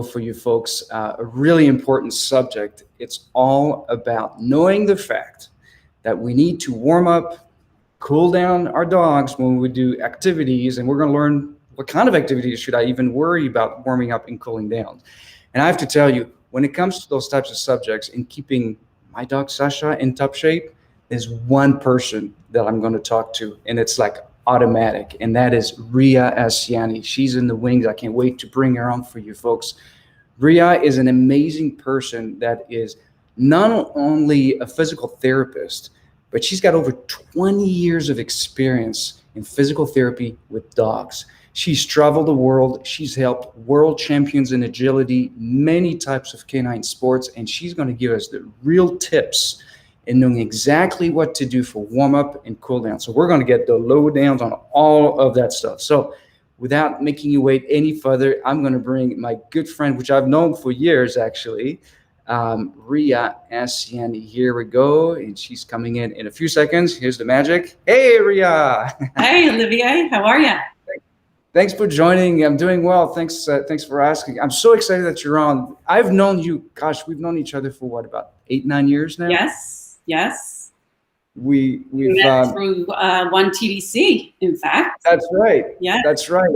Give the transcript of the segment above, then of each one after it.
for you folks, a really important subject. It's all about knowing the fact that we need to warm up, cool down our dogs when we do activities, and we're going to learn what kind of activities should I even worry about warming up and cooling down. And I have to tell you, when it comes to those types of subjects and keeping my dog Sasha in top shape, there's one person that I'm going to talk to, and it's like automatic, and that is Ria Acciani. She's in the wings. I can't wait to bring her on for you folks. Ria is an amazing person that is not only a physical therapist, but she's got over 20 years of experience in physical therapy with dogs. She's traveled the world. She's helped world champions in agility, many types of canine sports, and she's going to give us the real tips in knowing exactly what to do for warm up and cool down. So we're going to get the lowdowns on all of that stuff. So without making you wait any further, I'm going to bring my good friend, which I've known for years actually, Ria Acciani. Here we go, and she's coming in a few seconds. Here's the magic. Hey, Ria. Hey, Olivier. How are you? Thanks for joining. I'm doing well. Thanks for asking. I'm so excited that you're on. I've known you. Gosh, we've known each other for what, about 8-9 years now? Yes. We met through one TDC, in fact. That's right. Yeah. That's right.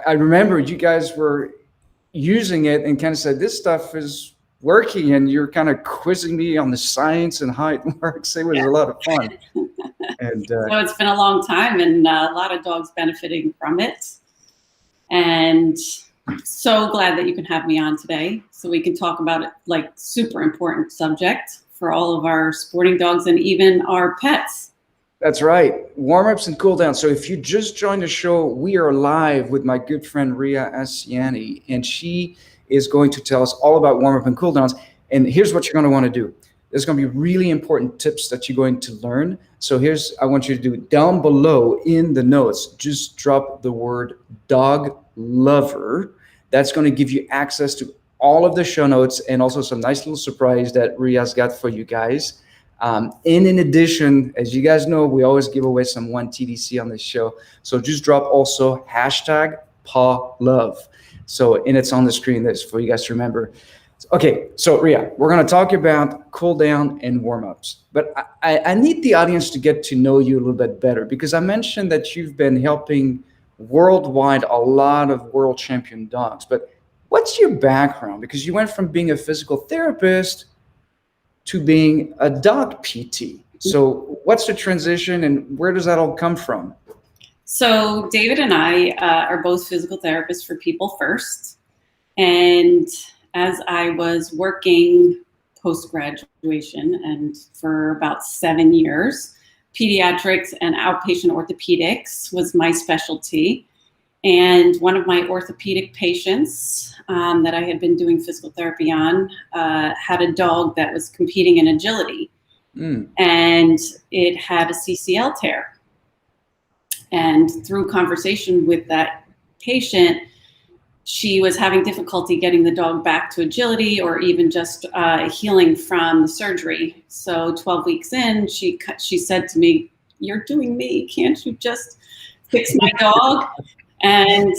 I remember you guys were using it and kind of said, this stuff is working, and you're kind of quizzing me on the science and how it works. It was a lot of fun. And so it's been a long time, and a lot of dogs benefiting from it. And so glad that you can have me on today so we can talk about it, like super important subject for all of our sporting dogs and even our pets. That's right. Warm-ups and cool down. So if you just joined the show, we are live with my good friend Ria Acciani, and she is going to tell us all about warm-up and cool downs. And here's what you're going to want to do. There's going to be really important tips that you're going to learn. So I want you to do down below in the notes, just drop the word dog lover. That's going to give you access to all of the show notes and also some nice little surprise that Ria's got for you guys. And in addition, as you guys know, we always give away some one TDC on this show. So just drop also hashtag paw love. So, and it's on the screen this for you guys to remember. Okay, so Ria, we're going to talk about cool down and warm-ups. But I need the audience to get to know you a little bit better, because I mentioned that you've been helping worldwide a lot of world champion dogs. But what's your background? Because you went from being a physical therapist to being a dog PT. So what's the transition, and where does that all come from? So David and I are both physical therapists for People First. And as I was working post-graduation and for about 7 years, pediatrics and outpatient orthopedics was my specialty. And one of my orthopedic patients that I had been doing physical therapy on had a dog that was competing in agility. And it had a CCL tear. And through conversation with that patient, she was having difficulty getting the dog back to agility or even just healing from the surgery. So 12 weeks in, she said to me, "You're doing me. Can't you just fix my dog?" And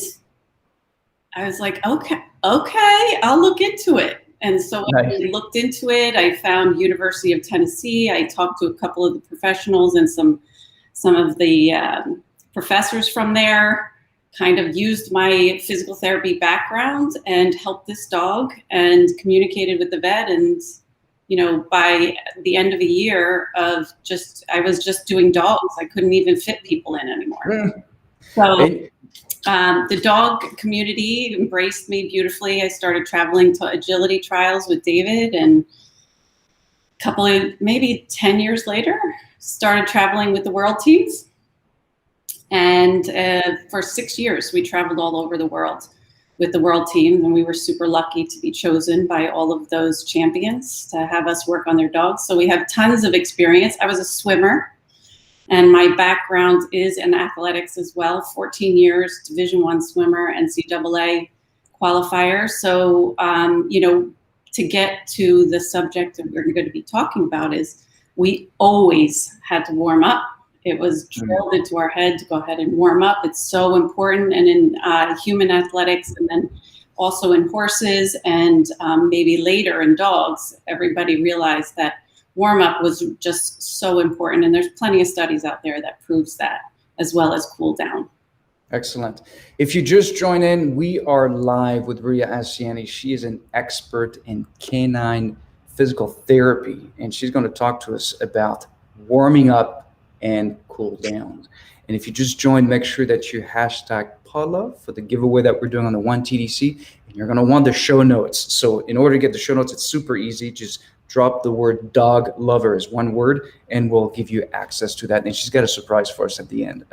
I was like, okay, I'll look into it. And so I looked into it. I found University of Tennessee. I talked to a couple of the professionals and some of the professors from there. Kind of used my physical therapy background and helped this dog and communicated with the vet. And, by the end of a year I was just doing dogs. I couldn't even fit people in anymore. So the dog community embraced me beautifully. I started traveling to agility trials with David, and maybe 10 years later, started traveling with the world teams. And for 6 years, we traveled all over the world with the world team, and we were super lucky to be chosen by all of those champions to have us work on their dogs. So we have tons of experience. I was a swimmer, and my background is in athletics as well. 14 years, Division I swimmer, NCAA qualifier. So, to get to the subject that we're going to be talking about is we always had to warm up. It was drilled into our head to go ahead and warm up. It's so important. And in human athletics and then also in horses and maybe later in dogs, everybody realized that warm-up was just so important. And there's plenty of studies out there that proves that, as well as cool down. Excellent. If you just join in, we are live with Ria Acciani. She is an expert in canine physical therapy, and she's going to talk to us about warming up and cool down. And if you just joined, make sure that you hashtag Paula for the giveaway that we're doing on the 1TDC, and you're going to want the show notes. So in order to get the show notes, it's super easy. Just drop the word dog lover as one word, and we'll give you access to that. And she's got a surprise for us at the end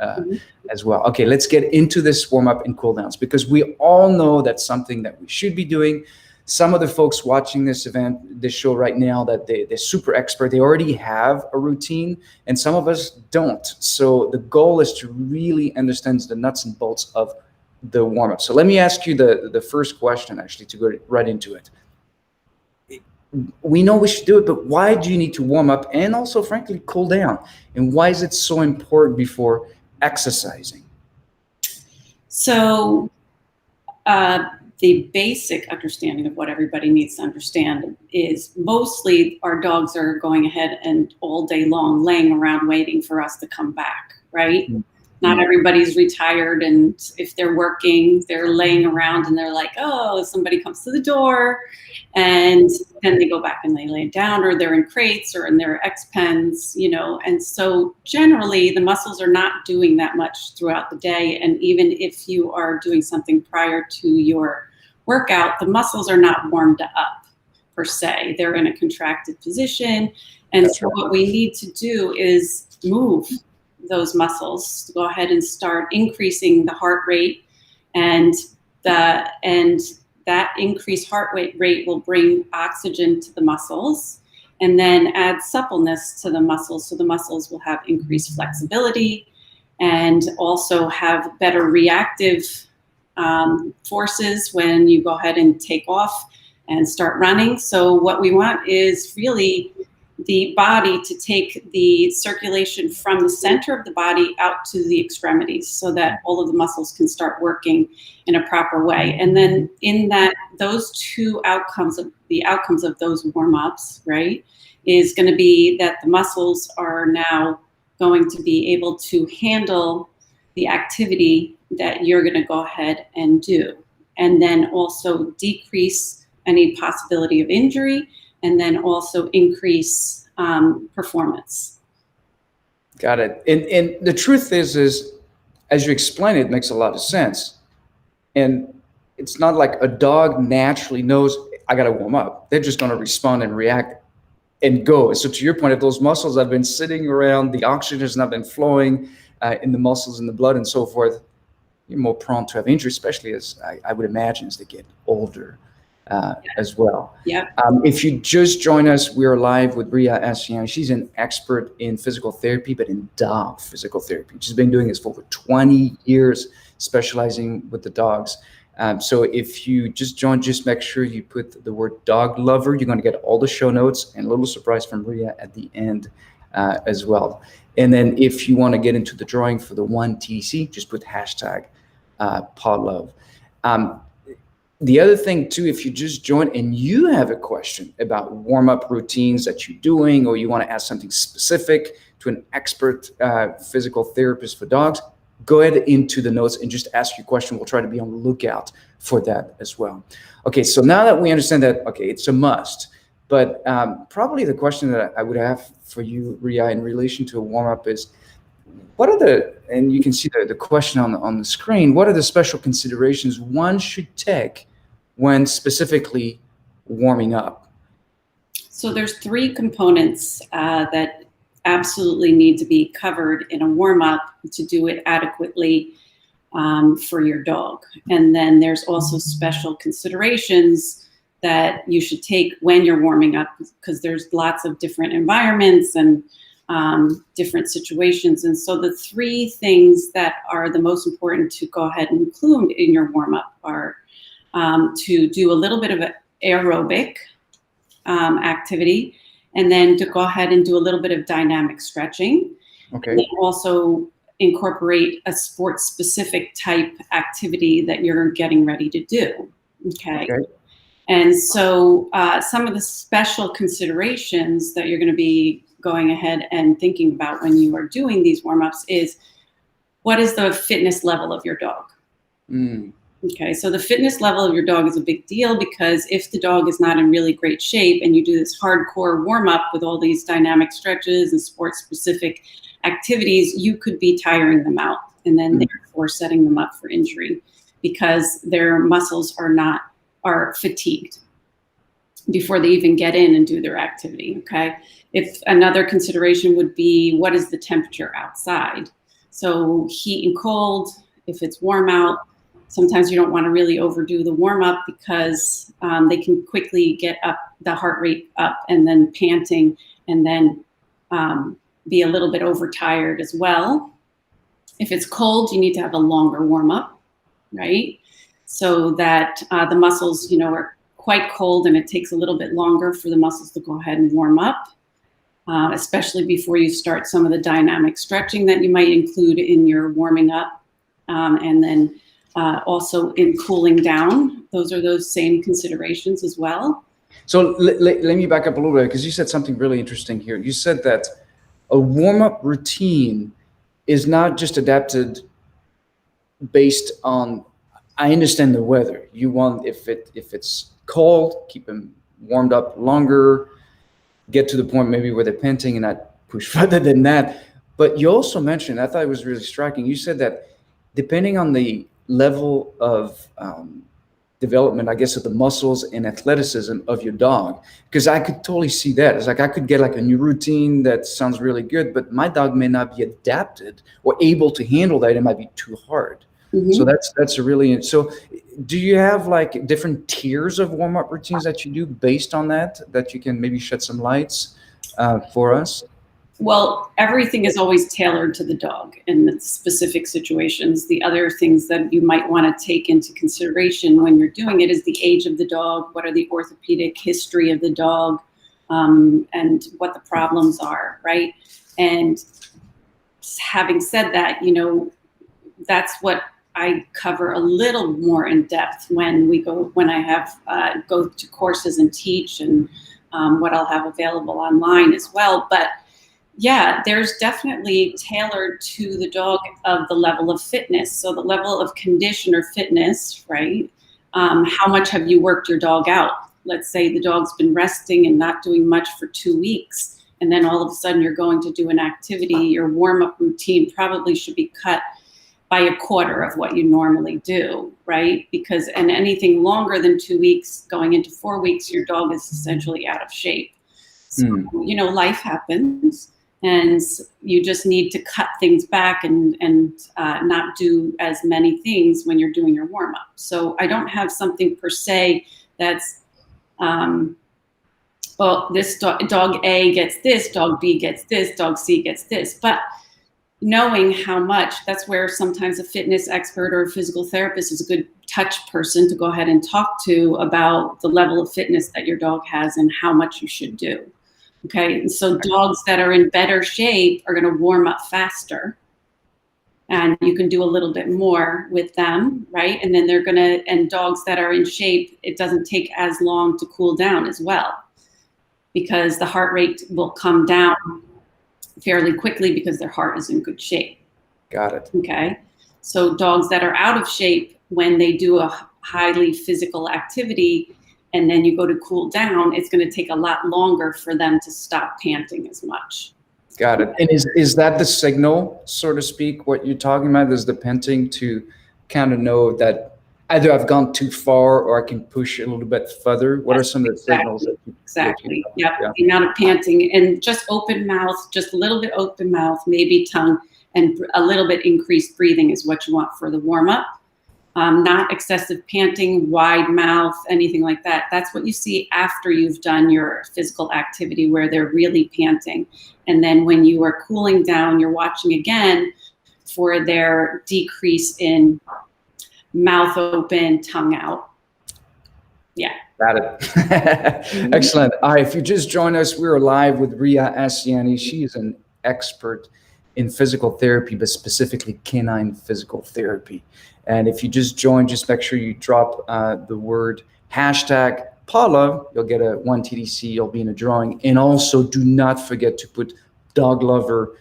as well. Okay, let's get into this warm up and cool downs, because we all know that's something that we should be doing. Some of the folks watching this event, this show right now, that they're super expert, they already have a routine, and some of us don't. So the goal is to really understand the nuts and bolts of the warm up. So let me ask you the first question, actually, to go right into it. We know we should do it, but why do you need to warm up and also, frankly, cool down? And why is it so important before exercising? So the basic understanding of what everybody needs to understand is mostly our dogs are going ahead and all day long laying around waiting for us to come back, right? Mm-hmm. Not everybody's retired, and if they're working, they're laying around and they're like, oh, somebody comes to the door, and then they go back and they lay down, or they're in crates or in their X-pens, you know. And so generally the muscles are not doing that much throughout the day. And even if you are doing something prior to your workout, the muscles are not warmed up per se. They're in a contracted position. And so what we need to do is move those muscles to go ahead and start increasing the heart rate, and that increased heart rate will bring oxygen to the muscles and then add suppleness to the muscles, so the muscles will have increased flexibility and also have better reactive forces when you go ahead and take off and start running. So what we want is really the body to take the circulation from the center of the body out to the extremities, so that all of the muscles can start working in a proper way. And then in that, those two outcomes of those warm-ups, right, is going to be that the muscles are now going to be able to handle the activity that you're going to go ahead and do, and then also decrease any possibility of injury, and then also increase performance. Got it. And the truth is, as you explain it, makes a lot of sense. And it's not like a dog naturally knows, I got to warm up. They're just going to respond and react and go. So to your point, if those muscles have been sitting around, the oxygen has not been flowing in the muscles, in the blood and so forth, you're more prone to have injury, especially as I would imagine as they get older. As well. Yeah. If you just join us, we are live with Ria Acciani. She's an expert in physical therapy, but in dog physical therapy. She's been doing this for over 20 years, specializing with the dogs. So if you just join, just make sure you put the word dog lover. You're going to get all the show notes and a little surprise from Ria at the end as well. And then if you want to get into the drawing for the 1TC, just put hashtag PodLove. The other thing too, if you just join and you have a question about warm-up routines that you're doing, or you want to ask something specific to an expert physical therapist for dogs, go ahead into the notes and just ask your question. We'll try to be on the lookout for that as well. Okay, so now that we understand that, okay, it's a must, but probably the question that I would have for you, Ria, in relation to a warm-up is, what are and you can see the question on the screen, what are the special considerations one should take when specifically warming up? So there's three components that absolutely need to be covered in a warm-up to do it adequately for your dog. And then there's also special considerations that you should take when you're warming up, because there's lots of different environments and different situations. And so the three things that are the most important to go ahead and include in your warm-up are to do a little bit of an aerobic activity, and then to go ahead and do a little bit of dynamic stretching. Okay. And also incorporate a sports-specific type activity that you're getting ready to do. Okay. Okay. And so some of the special considerations that you're going to be going ahead and thinking about when you are doing these warm-ups is, what is the fitness level of your dog? Mm. Okay, so the fitness level of your dog is a big deal, because if the dog is not in really great shape and you do this hardcore warm-up with all these dynamic stretches and sport-specific activities, you could be tiring them out and then therefore setting them up for injury, because their muscles are fatigued before they even get in and do their activity. Okay, if another consideration would be, what is the temperature outside? So heat and cold. If it's warm out, sometimes you don't want to really overdo the warm up, because they can quickly get up the heart rate up and then panting, and then be a little bit overtired as well. If it's cold, you need to have a longer warm up, right? So that the muscles, are quite cold, and it takes a little bit longer for the muscles to go ahead and warm up, especially before you start some of the dynamic stretching that you might include in your warming up. And then also in cooling down, those are those same considerations as well. So let me back up a little bit, because you said something really interesting here. You said that a warm-up routine is not just adapted based on, I understand the weather. You want, if it's cold, keep them warmed up longer, get to the point maybe where they're panting and not push further than that. But you also mentioned, I thought it was really striking, you said that depending on the level of development, I guess, of the muscles and athleticism of your dog, because I could totally see that. It's like I could get like a new routine that sounds really good, but my dog may not be adapted or able to handle that. It might be too hard. Mm-hmm. So that's a really, so do you have like different tiers of warm-up routines that you do based on that you can maybe shed some lights for us? Well, everything is always tailored to the dog in the specific situations. The other things that you might want to take into consideration when you're doing it is the age of the dog, what are the orthopedic history of the dog, and what the problems are, right? And having said that, that's what I cover a little more in depth when I have go to courses and teach, and what I'll have available online as well. But yeah, there's definitely tailored to the dog of the level of fitness. So the level of condition or fitness, right? How much have you worked your dog out? Let's say the dog's been resting and not doing much for 2 weeks, and then all of a sudden you're going to do an activity. Your warm-up routine probably should be cut by a quarter of what you normally do, right? Because, and anything longer than 2 weeks going into 4 weeks, your dog is essentially out of shape. So, life happens, and you just need to cut things back and not do as many things when you're doing your warm up. So I don't have something per se that's, well, this dog A gets this, dog B gets this, dog C gets this. But knowing how much, that's where sometimes a fitness expert or a physical therapist is a good touch person to go ahead and talk to about the level of fitness that your dog has and how much you should do. Okay, and so dogs that are in better shape are going to warm up faster, and you can do a little bit more with them, right? And then and dogs that are in shape, it doesn't take as long to cool down as well, because the heart rate will come down fairly quickly because their heart is in good shape. Got it. Okay, so dogs that are out of shape, when they do a highly physical activity, and then you go to cool down, it's going to take a lot longer for them to stop panting as much. Got it. And is that the signal, so to speak, what you're talking about? Is the panting to kind of know that either I've gone too far or I can push a little bit further? What are some of the signals? Exactly. Yep. Yeah. The amount of panting, and just open mouth, just a little bit open mouth, maybe tongue, and a little bit increased breathing is what you want for the warm up. Not excessive panting, wide mouth, anything like that. That's what you see after you've done your physical activity, where they're really panting. And then when you are cooling down, you're watching again for their decrease in mouth open, tongue out. Yeah. Got it. Excellent. All right, if you just joined us, we're live with Ria Acciani. She is an expert in physical therapy, but specifically canine physical therapy. And if you just join, just make sure you drop the word hashtag paw love. You'll get a 1 TDC. You'll be in a drawing. And also do not forget to put dog lover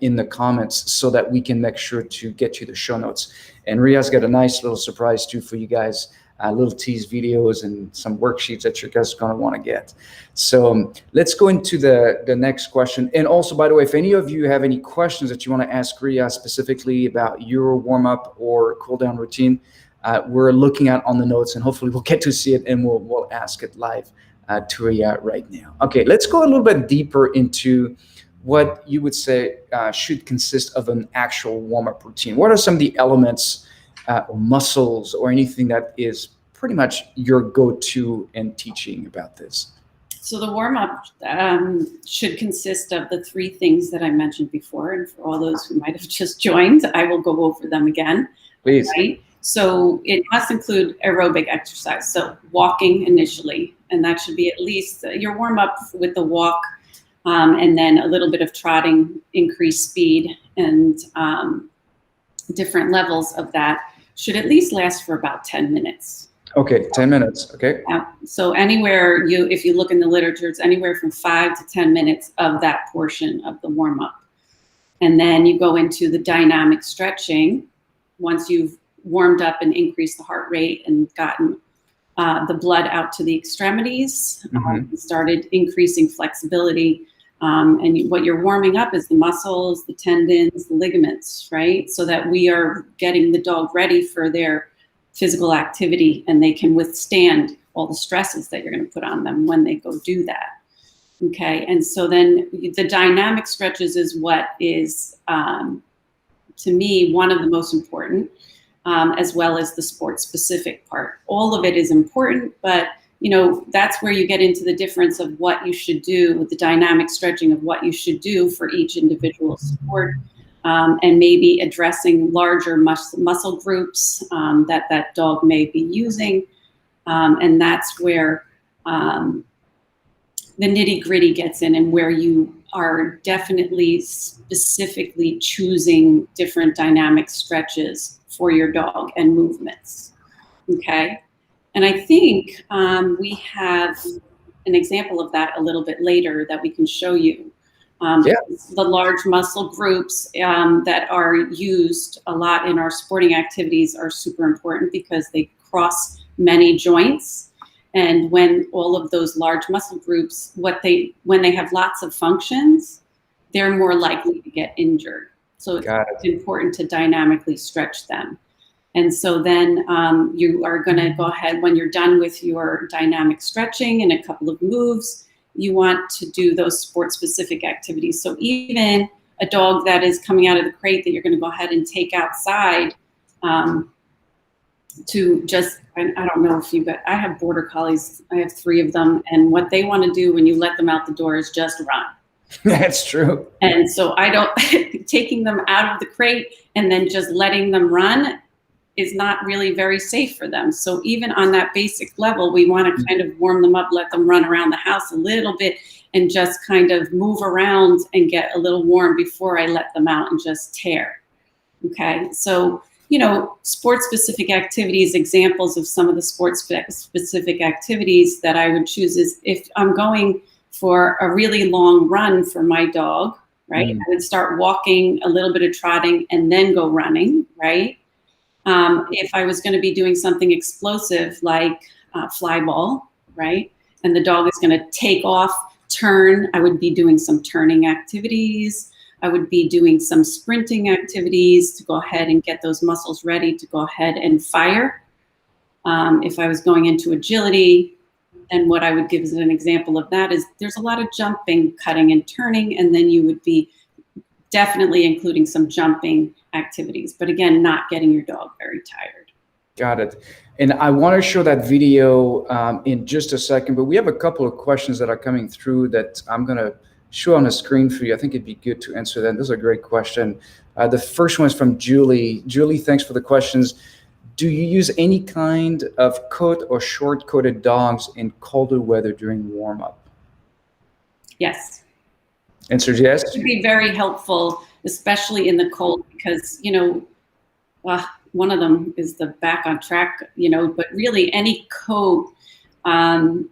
in the comments so that we can make sure to get you the show notes. And Ria's got a nice little surprise too for you guys, little tease videos and some worksheets that you guys are going to want to get. So let's go into the next question. And also, by the way, if any of you have any questions that you want to ask Ria specifically about your warm-up or cool-down routine, we're looking at on the notes, and hopefully we'll get to see it and we'll ask it live to Ria right now. Okay, let's go a little bit deeper into what you would say should consist of an actual warm-up routine. What are some of the elements or muscles or anything that is pretty much your go-to in teaching about this? So the warm-up should consist of the 3 things that I mentioned before. And for all those who might have just joined, I will go over them again. Please. Right? So it must include aerobic exercise. So walking initially, and that should be at least your warm-up with the walk, and then a little bit of trotting, increased speed, and different levels of that should at least last for about 10 minutes. Okay, 10 minutes, okay. So anywhere if you look in the literature, it's anywhere from 5 to 10 minutes of that portion of the warm-up. And then you go into the dynamic stretching once you've warmed up and increased the heart rate and gotten the blood out to the extremities, started increasing flexibility. And what you're warming up is the muscles, the tendons, the ligaments, right? So that we are getting the dog ready for their physical activity and they can withstand all the stresses that you're going to put on them when they go do that. Okay, and so then the dynamic stretches is what is, to me, one of the most important, as well as the sport-specific part. All of it is important, but that's where you get into the difference of what you should do with the dynamic stretching of what you should do for each individual sport, and maybe addressing larger muscle groups that dog may be using. And that's where the nitty-gritty gets in, and where you are definitely specifically choosing different dynamic stretches for your dog and movements. Okay. And I think we have an example of that a little bit later that we can show you. The large muscle groups that are used a lot in our sporting activities are super important because they cross many joints. And when all of those large muscle groups, when they have lots of functions, they're more likely to get injured. So it's important to dynamically stretch them. And so then you are going to go ahead, when you're done with your dynamic stretching and a couple of moves, you want to do those sport-specific activities. So even a dog that is coming out of the crate that you're going to go ahead and take outside to just, I don't know if I have border collies, I have 3 of them, and what they want to do when you let them out the door is just run. That's true. And so taking them out of the crate and then just letting them run is not really very safe for them. So even on that basic level, we want to kind of warm them up, let them run around the house a little bit and just kind of move around and get a little warm before I let them out and just tear. Okay. So, sport-specific activities, examples of some of the sport-specific activities that I would choose is if I'm going for a really long run for my dog, right? I would start walking, a little bit of trotting, and then go running, right? If I was going to be doing something explosive like fly ball, right? And the dog is going to take off, turn, I would be doing some turning activities. I would be doing some sprinting activities to go ahead and get those muscles ready to go ahead and fire. If I was going into agility, and what I would give as an example of that is there's a lot of jumping, cutting, and turning, and then you would be definitely including some jumping activities, but again, not getting your dog very tired. Got it. And I want to show that video in just a second, but we have a couple of questions that are coming through that I'm going to show on the screen for you. I think it'd be good to answer them. This is a great question. The first one is from Julie. Julie, thanks for the questions. Do you use any kind of coat or short-coated dogs in colder weather during warm-up? Yes. Answer is yes? It would be very helpful especially in the cold, because, you know, one of them is the back on track, you know, but really any coat, there's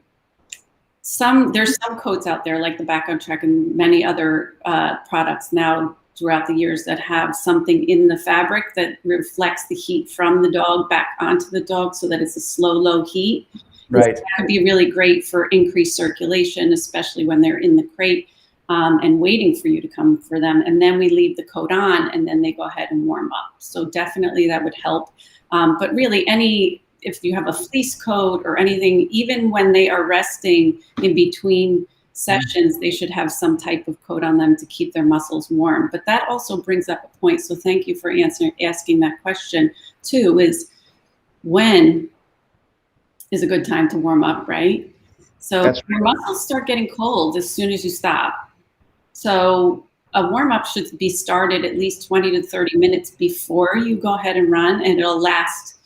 some coats out there like the back on track and many other products now throughout the years that have something in the fabric that reflects the heat from the dog back onto the dog, so that it's a slow, low heat. Right. That could be really great for increased circulation, especially when they're in the crate and waiting for you to come for them. And then we leave the coat on and then they go ahead and warm up. So definitely that would help. But really if you have a fleece coat or anything, even when they are resting in between sessions, they should have some type of coat on them to keep their muscles warm. But that also brings up a point. So thank you for asking that question too, is when is a good time to warm up, right? So your muscles start getting cold as soon as you stop. So a warm up should be started at least 20 to 30 minutes before you go ahead and run, and it'll last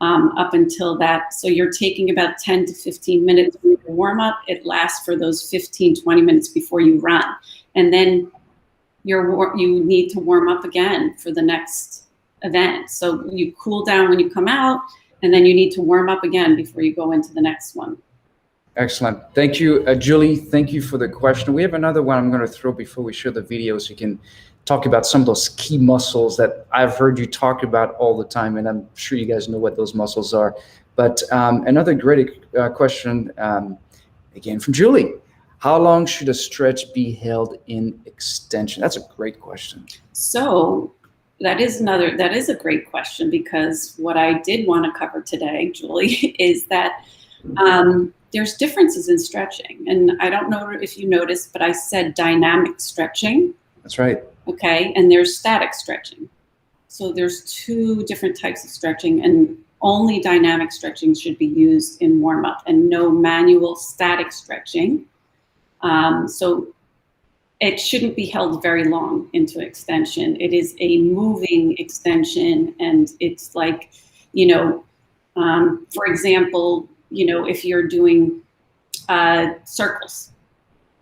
up until that. So you're taking about 10 to 15 minutes for your warm up. It lasts for those 15, 20 minutes before you run. And then you need to warm up again for the next event. So you cool down when you come out, and then you need to warm up again before you go into the next one. Excellent. Thank you, Julie. Thank you for the question. We have another one I'm going to throw before we show the video, so you can talk about some of those key muscles that I've heard you talk about all the time, and I'm sure you guys know what those muscles are. But another great question, again from Julie. How long should a stretch be held in extension? That's a great question. So that is a great question, because what I did want to cover today, Julie, is that there's differences in stretching. And I don't know if you noticed, but I said dynamic stretching. That's right. Okay, and there's static stretching. So there's two different types of stretching, and only dynamic stretching should be used in warm up, and no manual static stretching. So it shouldn't be held very long into extension. It is a moving extension, and it's like, you know, for example, you know, if you're doing circles,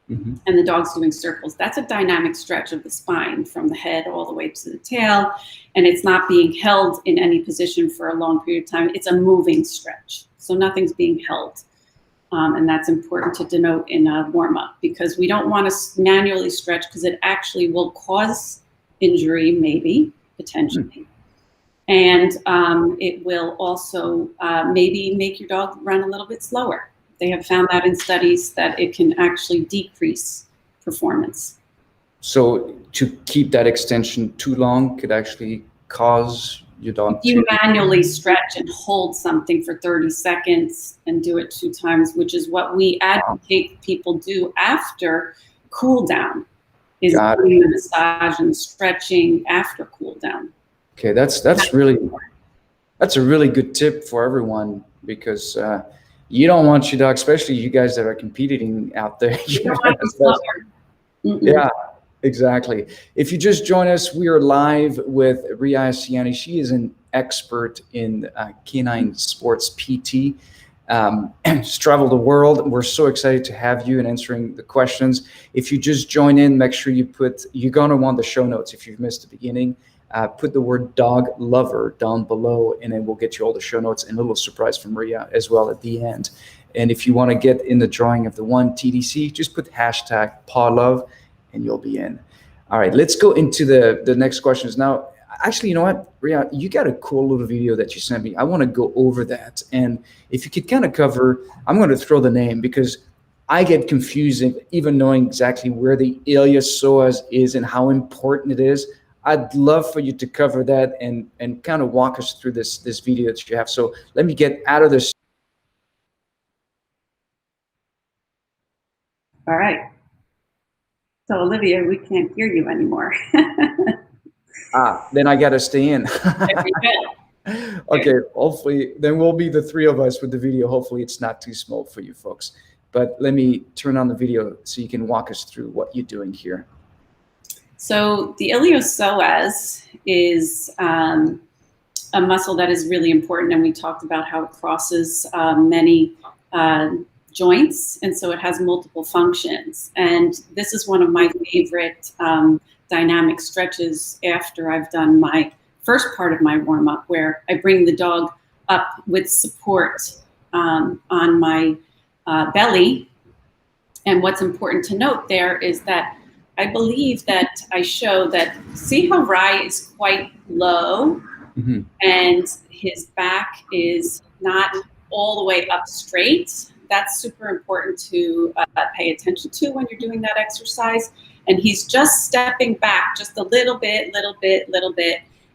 and the dog's doing circles, that's a dynamic stretch of the spine from the head all the way to the tail, and it's not being held in any position for a long period of time. It's a moving stretch, so nothing's being held. And that's important to denote in a warm-up, because we don't want to manually stretch, because it actually will cause injury, maybe, potentially. And it will also maybe make your dog run a little bit slower. They have found that in studies that it can actually decrease performance. So to keep that extension too long could actually cause your dog if you manually stretch and hold something for 30 seconds and do it 2 times, which is what we advocate people do after cool down, is doing the massage and stretching after cool down. Okay, that's a really good tip for everyone, because you don't want your dog, especially you guys that are competing out there. You don't want them slower. Yeah, exactly. If you just join us, we are live with Ria Acciani. She is an expert in canine sports PT. She's traveled the world. We're so excited to have you and answering the questions. If you just join in, make sure you're going to want the show notes if you've missed the beginning. Put the word dog lover down below, and then we'll get you all the show notes and a little surprise from Ria as well at the end. And if you want to get in the drawing of the one TDC, just put hashtag #PawLove and you'll be in. All right, let's go into the next questions. Now, actually, you know what, Ria, you got a cool little video that you sent me. I want to go over that. And if you could kind of cover, I'm going to throw the name because I get confused even knowing exactly where the ilius psoas is and how important it is. I'd love for you to cover that and kind of walk us through this video that you have. So let me get out of this. All right. So Olivia, we can't hear you anymore. Then I got to stay in. There you go. Okay, hopefully then we'll be the 3 of us with the video. Hopefully it's not too small for you folks. But let me turn on the video so you can walk us through what you're doing here. So the iliopsoas is a muscle that is really important, and we talked about how it crosses many joints, and so it has multiple functions. And this is one of my favorite dynamic stretches after I've done my first part of my warm up, where I bring the dog up with support on my belly. And what's important to note there is that I believe that I show that, see how Rai is quite low, Mm-hmm. and his back is not all the way up straight. That's super important to pay attention to when you're doing that exercise. And he's just stepping back just a little bit.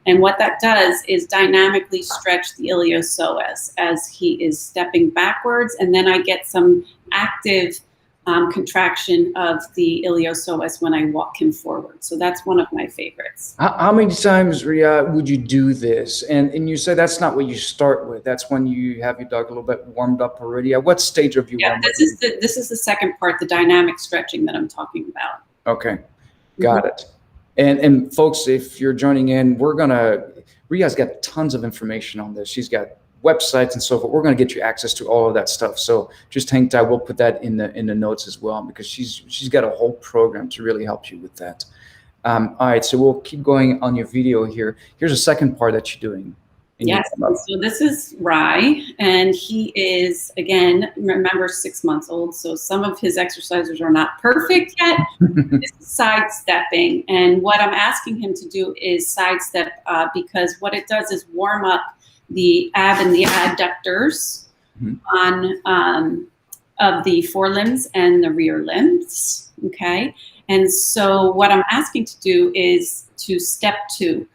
And what that does is dynamically stretch the iliopsoas as he is stepping backwards. And then I get some active contraction of the iliopsoas when I walk him forward. So that's one of my favorites. How many times, Ria, would you do this? And you say that's not what you start with. That's when you have your dog a little bit warmed up already. At what stage of you? Yeah, this is the second part, the dynamic stretching that I'm talking about. Okay, got it. And folks, if you're joining in, Ria's got tons of information on this. She's got websites and so forth. We're going to get you access to all of that stuff. So just hang tight. We'll put that in the notes as well, because she's got a whole program to really help you with that. All right, so we'll keep going on your video here. Here's a second part that you're doing. Yes, so this is Rai, and he is, again, remember, 6 months old, so some of his exercises are not perfect yet. This is sidestepping, and what I'm asking him to do is sidestep, because what it does is warm up the ab and the adductors of the forelimbs and the rear limbs, okay? And so what I'm asking to do is to step 2,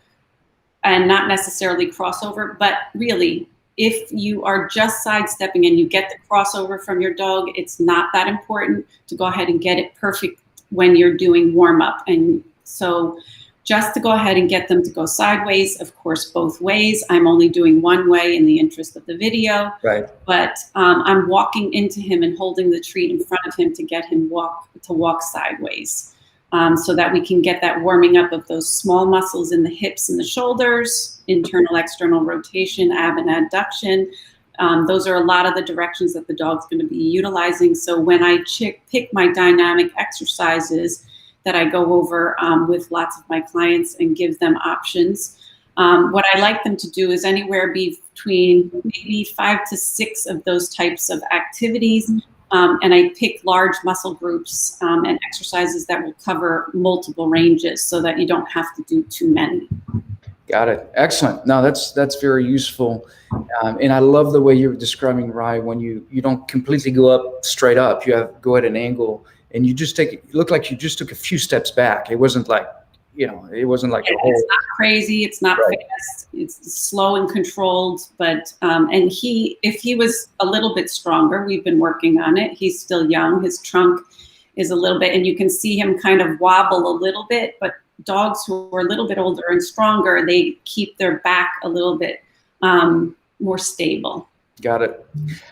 and not necessarily crossover, but really, if you are just sidestepping and you get the crossover from your dog, it's not that important to go ahead and get it perfect when you're doing warm up. And so just to go ahead and get them to go sideways, of course, both ways. I'm only doing one way in the interest of the video, right? But I'm walking into him and holding the treat in front of him to get him to walk sideways. So that we can get that warming up of those small muscles in the hips and the shoulders, internal, external rotation, ab and adduction. Those are a lot of the directions that the dog's going to be utilizing. So when I pick my dynamic exercises that I go over with lots of my clients and give them options, what I like them to do is anywhere between maybe 5 to 6 of those types of activities. And I pick large muscle groups and exercises that will cover multiple ranges so that you don't have to do too many. Got it. Excellent. No, that's very useful. And I love the way you're describing, Rai, when you don't completely go up straight up. You go at an angle, and you just you look like you just took a few steps back. It wasn't like, it wasn't like a whole. It's not crazy. It's not fast. It's slow and controlled. But and if he was a little bit stronger, we've been working on it. He's still young. His trunk is a little bit, and you can see him kind of wobble a little bit. But dogs who are a little bit older and stronger, they keep their back a little bit more stable. Got it.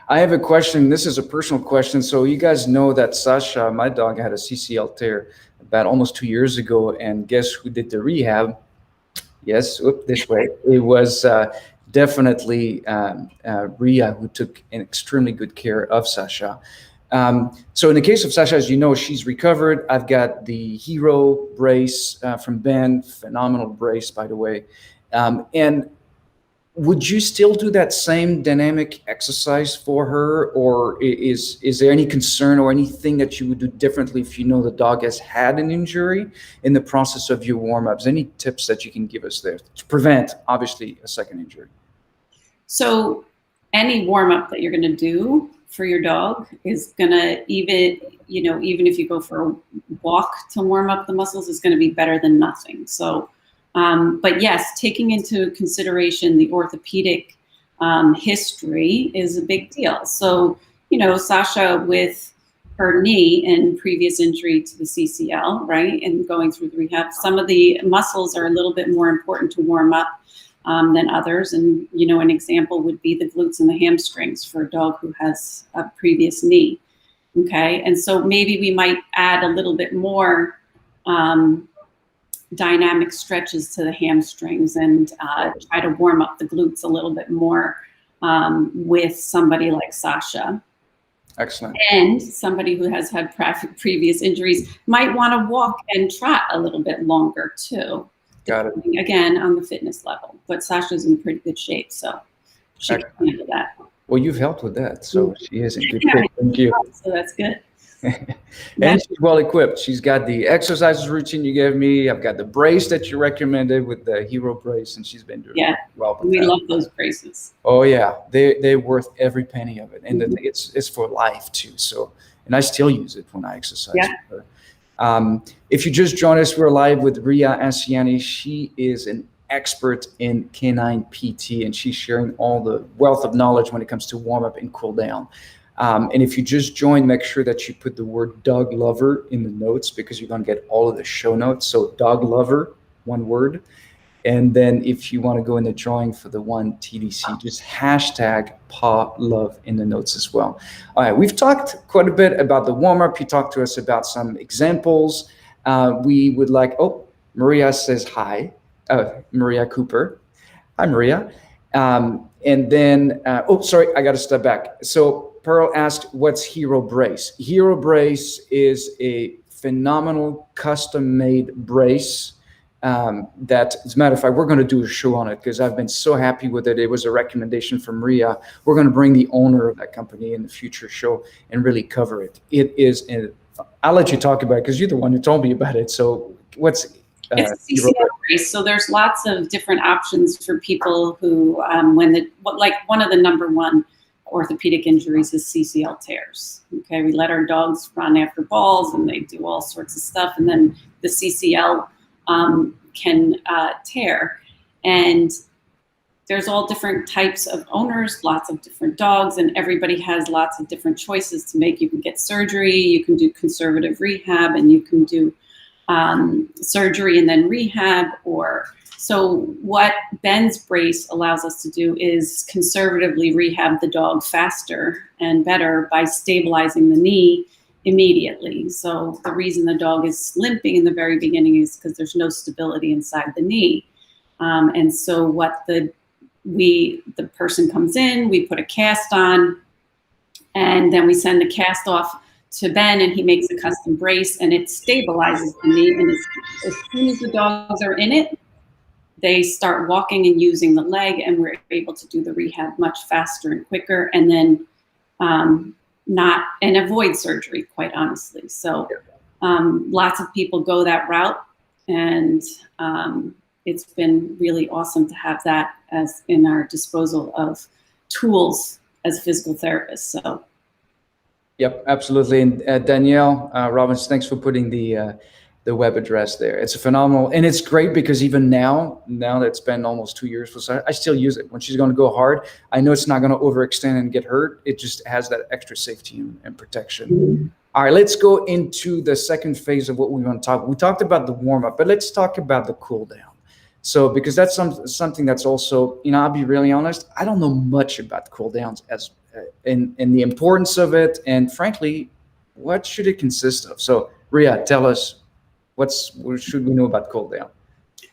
I have a question. This is a personal question. So you guys know that Sasha, my dog, had a CCL tear about almost 2 years ago, and guess who did the rehab? Yes, this way. It was definitely Ria, who took an extremely good care of Sasha. So in the case of Sasha, as you know, she's recovered. I've got the Hero brace from Ben, phenomenal brace, by the way. And would you still do that same dynamic exercise for her, or is there any concern or anything that you would do differently if you know the dog has had an injury in the process of your warm-ups? Any tips that you can give us there to prevent, obviously, a second injury? So any warm-up that you're going to do for your dog is going to, even if you go for a walk to warm up the muscles, is going to be better than nothing. So but yes, taking into consideration the orthopedic history is a big deal. So, Sasha with her knee and previous injury to the CCL, right, and going through the rehab, some of the muscles are a little bit more important to warm up than others. And, an example would be the glutes and the hamstrings for a dog who has a previous knee. Okay. And so maybe we might add a little bit more dynamic stretches to the hamstrings and try to warm up the glutes a little bit more with somebody like Sasha. Excellent. And somebody who has had previous injuries might want to walk and trot a little bit longer too. Got it. Again, on the fitness level. But Sasha's in pretty good shape, so she can handle that. Well, you've helped with that, so she is in good shape. Thank you. So that's good. And she's well equipped. She's got the exercises routine you gave me. I've got the brace that you recommended with the hero brace, and she's been doing well with we that. love those braces. Oh yeah, they're worth every penny of it, and it's for life too. So, and I still use it when I exercise. Yeah. If you just joined us, we're live with Ria Acciani. She is an expert in canine PT, and she's sharing all the wealth of knowledge when it comes to warm up and cool down. And if you just join, make sure that you put the word dog lover in the notes, because you're going to get all of the show notes. So dog lover, one word. And then if you want to go in the drawing for the one TDC, just hashtag paw love in the notes as well. All right, we've talked quite a bit about the warm up. You talked to us about some examples. We would like, Maria says hi, Maria Cooper. Hi, Maria. And then, sorry, I got to step back. So Pearl asked, what's Hero Brace? Hero Brace is a phenomenal custom-made brace that, as a matter of fact, we're going to do a show on it because I've been so happy with it. It was a recommendation from Ria. We're going to bring the owner of that company in the future show and really cover it. It is, I'll let you talk about it because you're the one who told me about it. So what's it's a CCL brace. So there's lots of different options for people who, like one of the number one orthopedic injuries is CCL tears. Okay, we let our dogs run after balls and they do all sorts of stuff, and then the CCL can tear. And there's all different types of owners, lots of different dogs, and everybody has lots of different choices to make. You can get surgery, you can do conservative rehab, and you can do surgery and then rehab. So what Ben's brace allows us to do is conservatively rehab the dog faster and better by stabilizing the knee immediately. So the reason the dog is limping in the very beginning is because there's no stability inside the knee. And so the person comes in, we put a cast on, and then we send the cast off to Ben, and he makes a custom brace, and it stabilizes the knee. And as soon as the dogs are in it, they start walking and using the leg, and we're able to do the rehab much faster and quicker, and then avoid surgery, quite honestly. So lots of people go that route, and it's been really awesome to have that as in our disposal of tools as physical therapists. So. Yep, absolutely. And Danielle Robbins, thanks for putting the web address there. It's a phenomenal, and it's great because even now that it's been almost 2 years for Sarah, I still use it. When she's going to go hard, I know it's not going to overextend and get hurt. It just has that extra safety and protection. Mm-hmm. All right, let's go into the second phase of what we want to talk. We talked about the warm up, but let's talk about the cool down. So, because that's something that's also, I'll be really honest, I don't know much about cool downs and the importance of it, and frankly, what should it consist of? So, Ria, tell us, what should we know about cool down?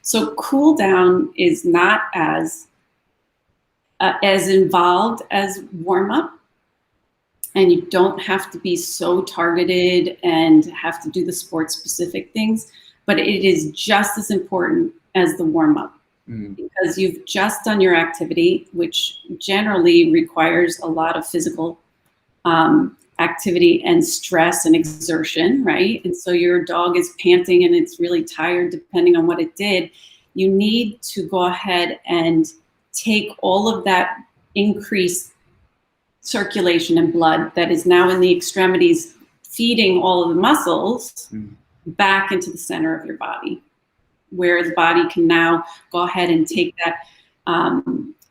So, cool down is not as involved as warm up, and you don't have to be so targeted and have to do the sport specific things, but it is just as important as the warm up. Because you've just done your activity, which generally requires a lot of physical activity and stress and exertion, right? And so your dog is panting and it's really tired depending on what it did. You need to go ahead and take all of that increased circulation and blood that is now in the extremities, feeding all of the muscles back into the center of your body, where the body can now go ahead and take that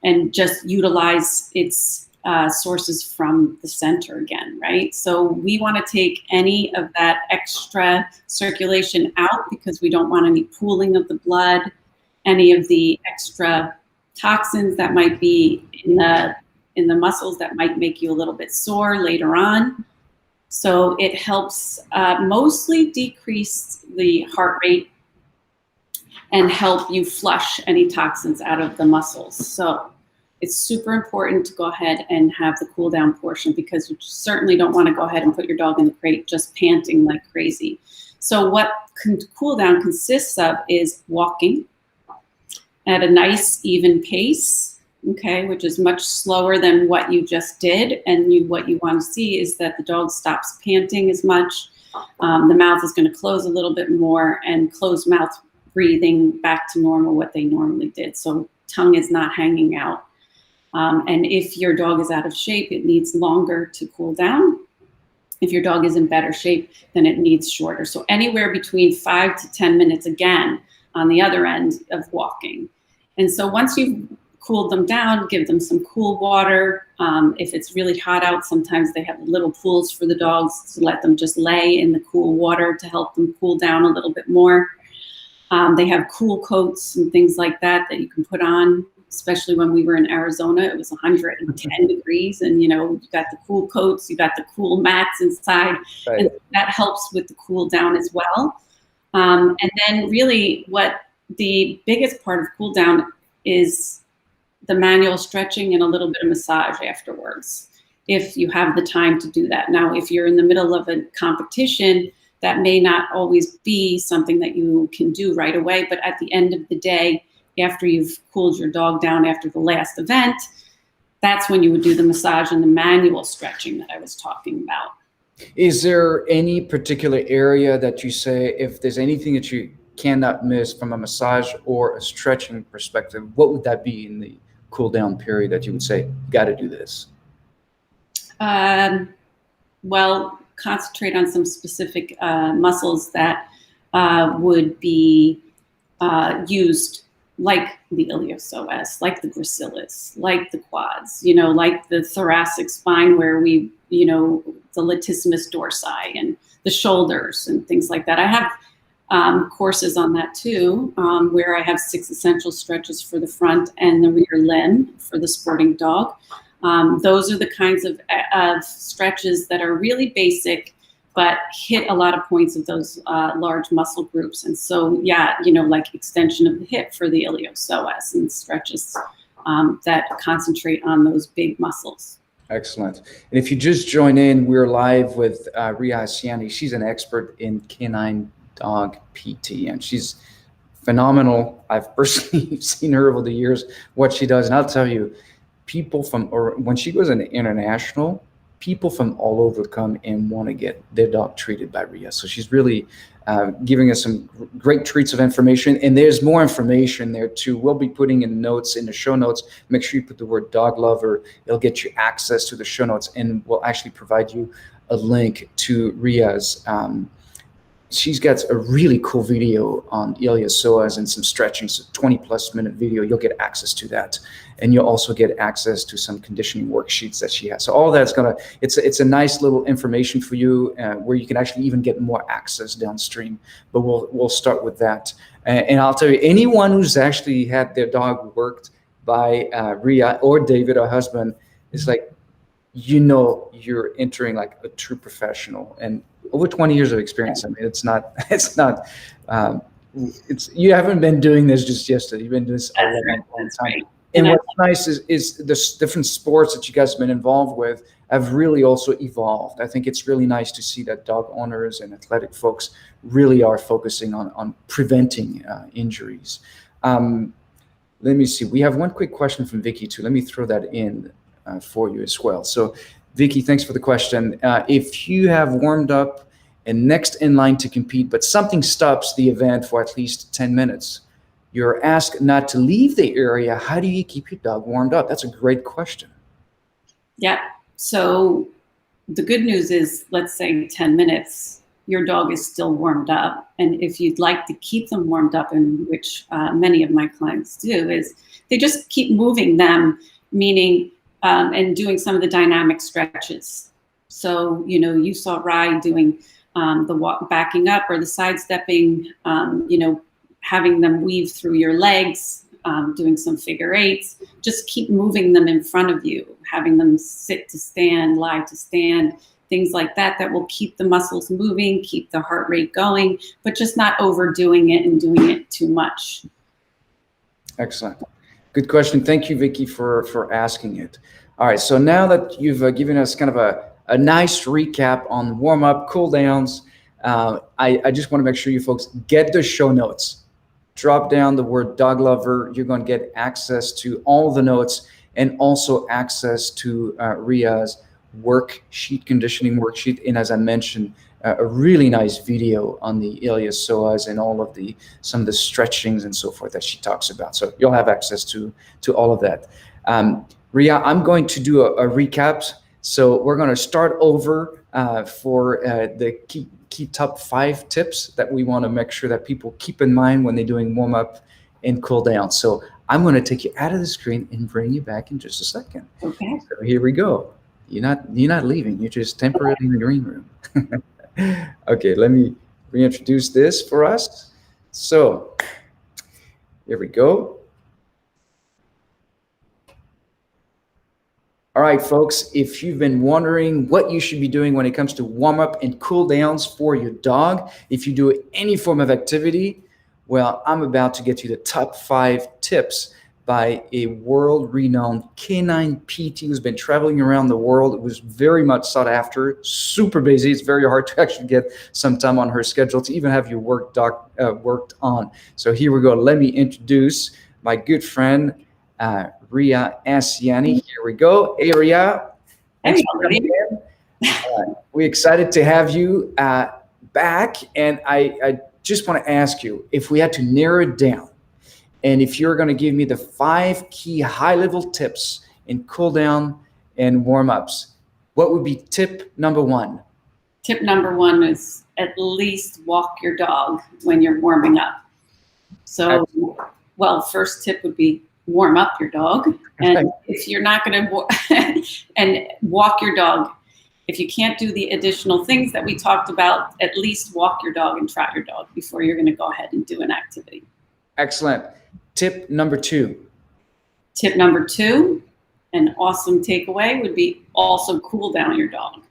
and just utilize its sources from the center again, right? So we want to take any of that extra circulation out because we don't want any pooling of the blood, any of the extra toxins that might be in the muscles that might make you a little bit sore later on. So it helps mostly decrease the heart rate and help you flush any toxins out of the muscles. So it's super important to go ahead and have the cool down portion, because you certainly don't want to go ahead and put your dog in the crate just panting like crazy. So what cool down consists of is walking at a nice even pace, okay, which is much slower than what you just did. And what you want to see is that the dog stops panting as much. The mouth is going to close a little bit more, and closed mouth breathing back to normal, what they normally did. So tongue is not hanging out. And if your dog is out of shape, it needs longer to cool down. If your dog is in better shape, then it needs shorter. So anywhere between 5 to 10 minutes, again, on the other end of walking. And so once you've cooled them down, give them some cool water. If it's really hot out, sometimes they have little pools for the dogs to let them just lay in the cool water to help them cool down a little bit more. They have cool coats and things like that that you can put on, especially when we were in Arizona. It was 110 degrees, and you got the cool coats, you got the cool mats inside, right. And that helps with the cool down as well. And then really what the biggest part of cool down is the manual stretching and a little bit of massage afterwards, if you have the time to do that. Now, if you're in the middle of a competition, that may not always be something that you can do right away, but at the end of the day, after you've cooled your dog down after the last event, that's when you would do the massage and the manual stretching that I was talking about. Is there any particular area that you say, if there's anything that you cannot miss from a massage or a stretching perspective, what would that be in the cool down period that you would say, got to do this? Well, concentrate on some specific muscles that would be used, like the iliopsoas, like the gracilis, like the quads, like the thoracic spine, where we, the latissimus dorsi and the shoulders and things like that. I have courses on that too, where I have 6 essential stretches for the front and the rear limb for the sporting dog. Those are the kinds of stretches that are really basic, but hit a lot of points of those large muscle groups. And so, yeah, like extension of the hip for the iliopsoas, and stretches that concentrate on those big muscles. Excellent. And if you just join in, we're live with Ria Acciani. She's an expert in canine dog PT, and she's phenomenal. I've personally seen her over the years, what she does. And I'll tell you, when she goes into international, people from all over come and want to get their dog treated by Ria. So she's really giving us some great treats of information, and there's more information there too. We'll be putting in notes in the show notes. Make sure you put the word dog lover. It'll get you access to the show notes, and we'll actually provide you a link to Ria's. She's got a really cool video on iliopsoas and some stretching, so 20+ minute video. You'll get access to that. And you'll also get access to some conditioning worksheets that she has. So all that's it's a nice little information for you where you can actually even get more access downstream. But we'll start with that. And I'll tell you, anyone who's actually had their dog worked by Ria or David, her husband, is like, you're entering like a true professional. And over 20 years of experience. I mean, you haven't been doing this just yesterday. You've been doing this a long time. Right. And what's nice is the different sports that you guys have been involved with have really also evolved. I think it's really nice to see that dog owners and athletic folks really are focusing on preventing injuries. Let me see. We have one quick question from Vicky too. Let me throw that in for you as well. So Vicky, thanks for the question. If you have warmed up and next in line to compete, but something stops the event for at least 10 minutes, you're asked not to leave the area. How do you keep your dog warmed up? That's a great question. Yeah. So the good news is, let's say 10 minutes, your dog is still warmed up. And if you'd like to keep them warmed up, and which many of my clients do, is they just keep moving them, meaning and doing some of the dynamic stretches. So, you saw Rai doing the backing up or the sidestepping, having them weave through your legs, doing some figure eights. Just keep moving them in front of you, having them sit to stand, lie to stand, things like that, that will keep the muscles moving, keep the heart rate going, but just not overdoing it and doing it too much. Excellent. Good question. Thank you, Vicky, for asking it. All right. So now that you've given us kind of a nice recap on warm up, cool downs, I just want to make sure you folks get the show notes. Drop down the word dog lover. You're going to get access to all the notes and also access to Ria's worksheet, conditioning worksheet. And as I mentioned, a really nice video on the iliopsoas and all of some of the stretchings and so forth that she talks about. So you'll have access to all of that. Ria, I'm going to do a recap. So we're going to start over for the key top 5 tips that we want to make sure that people keep in mind when they're doing warm up and cool down. So I'm going to take you out of the screen and bring you back in just a second. Okay. So here we go. You're not leaving. You're just temporarily in the green room. Okay, let me reintroduce this for us. So here we go. All right, folks, if you've been wondering what you should be doing when it comes to warm up and cool downs for your dog, if you do any form of activity, well, I'm about to get you the top 5 tips by a world-renowned canine PT who's been traveling around the world. It was very much sought after, super busy. It's very hard to actually get some time on her schedule to even have your worked on. So here we go. Let me introduce my good friend, Ria Acciani. Here we go. Hey, Ria. Thanks for coming in. We're excited to have you back. And I just want to ask you, if we had to narrow it down, and if you're going to give me the 5 key high-level tips in cool down and warm-ups, what would be tip number 1? Tip number 1 is at least walk your dog when you're warming up. So, well, first tip would be warm up your dog. And if you're not going to and walk your dog, if you can't do the additional things that we talked about, at least walk your dog and trot your dog before you're going to go ahead and do an activity. Excellent. Tip number 2. Tip number 2, an awesome takeaway would be also cool down your dog.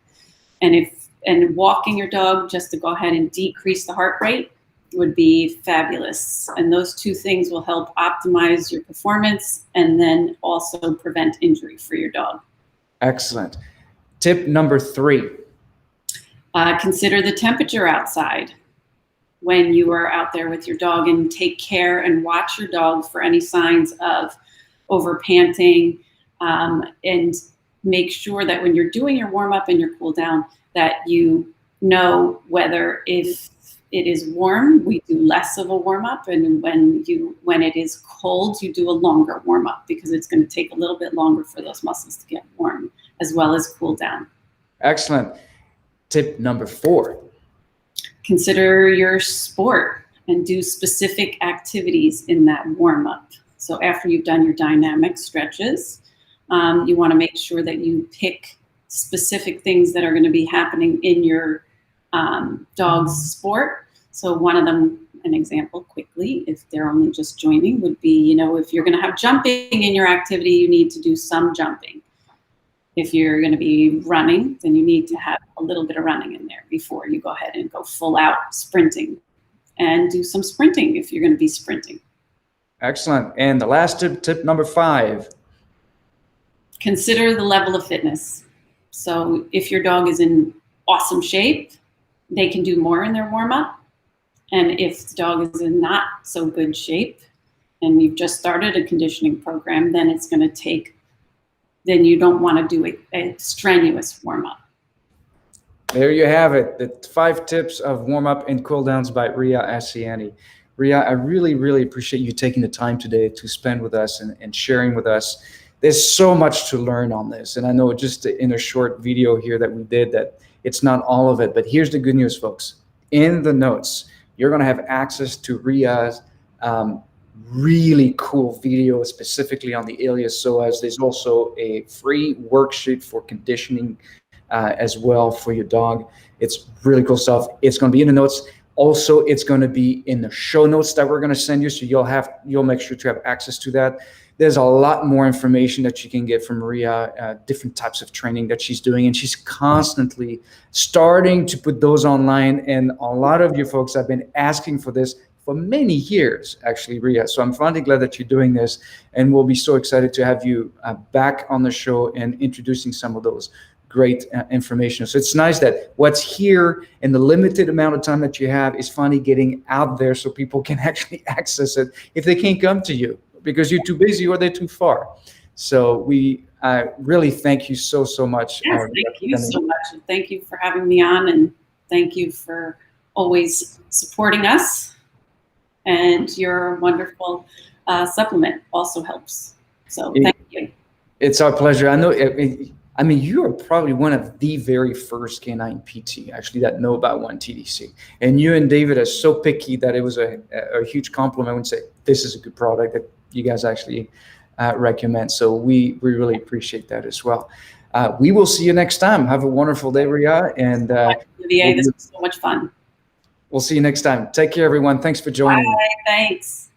And walking your dog just to go ahead and decrease the heart rate would be fabulous. And those 2 things will help optimize your performance and then also prevent injury for your dog. Excellent. Tip number 3. Consider the temperature outside when you are out there with your dog, and take care and watch your dog for any signs of over panting, and make sure that when you're doing your warm up and your cool down that you know whether if it is warm, we do less of a warm up, and when it is cold, you do a longer warm up, because it's going to take a little bit longer for those muscles to get warm as well as cool down. Excellent. Tip number 4. Consider your sport and do specific activities in that warm up. So after you've done your dynamic stretches, you want to make sure that you pick specific things that are going to be happening in your dog's sport. So one of them, an example quickly, if they're only just joining, would be, if you're going to have jumping in your activity, you need to do some jumping. If you're going to be running, then you need to have a little bit of running in there before you go ahead and go full out sprinting, and do some sprinting if you're going to be sprinting. Excellent. And the last tip number 5. Consider the level of fitness. So if your dog is in awesome shape, they can do more in their warm up. And if the dog is in not so good shape and you've just started a conditioning program, then it's going to take, then you don't want to do a strenuous warm up. There you have it. The 5 tips of warm up and cool downs by Ria Acciani. Ria, I really, really appreciate you taking the time today to spend with us and sharing with us. There's so much to learn on this. And I know just in a short video here that we did that it's not all of it, but here's the good news, folks. In the notes, you're going to have access to Ria's really cool video specifically on the iliopsoas. There's also a free worksheet for conditioning as well for your dog. It's really cool stuff. It's going to be in the notes. Also, it's going to be in the show notes that we're going to send you, so you'll make sure to have access to that. There's a lot more information that you can get from Ria, different types of training that she's doing, and she's constantly starting to put those online. And a lot of you folks have been asking for this. for many years, actually, Ria. So I'm finally glad that you're doing this, and we'll be so excited to have you back on the show and introducing some of those great information. So it's nice that what's here in the limited amount of time that you have is finally getting out there so people can actually access it if they can't come to you because you're too busy or they're too far. So we really thank you so much. Yes, thank you so much. And thank you for having me on, and thank you for always supporting us. And your wonderful supplement also helps. So thank you. It's our pleasure. I know. I mean, you are probably one of the very first canine PT actually that know about 1TDC. And you and David are so picky that it was a huge compliment when you say, this is a good product that you guys actually recommend. So we really appreciate that as well. We will see you next time. Have a wonderful day, Ria. And Olivier, this was so much fun. We'll see you next time. Take care, everyone. Thanks for joining. Bye, thanks.